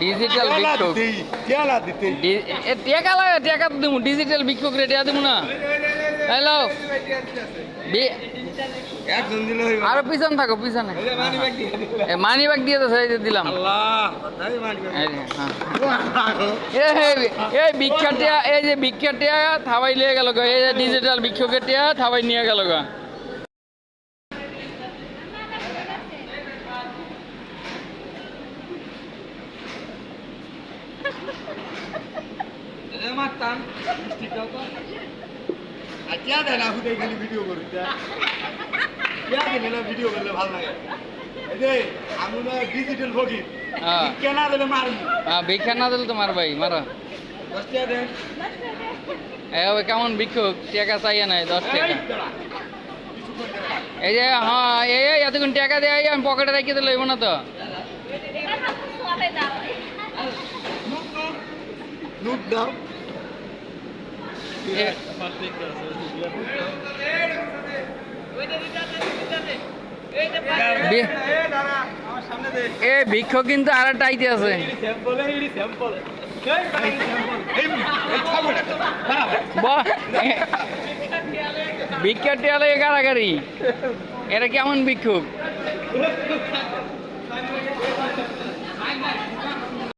Digital ভিক্ষুক টেকা লাগে, টেকা তো দেবো। ডিজিটাল ভিক্ষুক রে টেকা দেবো না। হ্যালো, আরো পিছন থাকো, পিছনে মানি ব্যাগ দিয়ে তো দিলাম। এই ভিক্ষাটিয়া, এই যে ভিক্ষাটিয়া থাবাই নিয়ে গেল গো। এই যে ডিজিটাল ভিক্ষুকের টিয়া থাবাই নিয়ে গেল গো। ভিক্ষা না দিলে তো মার ভাই মারা। কেমন ভিক্ষুক টাকা চাইয়ে নাই 10 টাকা। এই যে হ্যাঁ, এই এতক্ষণ টাকা দেয় আমি পকেটে রেখে দিলে হইব না তো। এ ভিক্ষুক কিন্তু আর একটা আইতে আছে। ভিক্ষার টেয়ালে গাড়াগাড়ি, এটা কেমন ভিক্ষুক?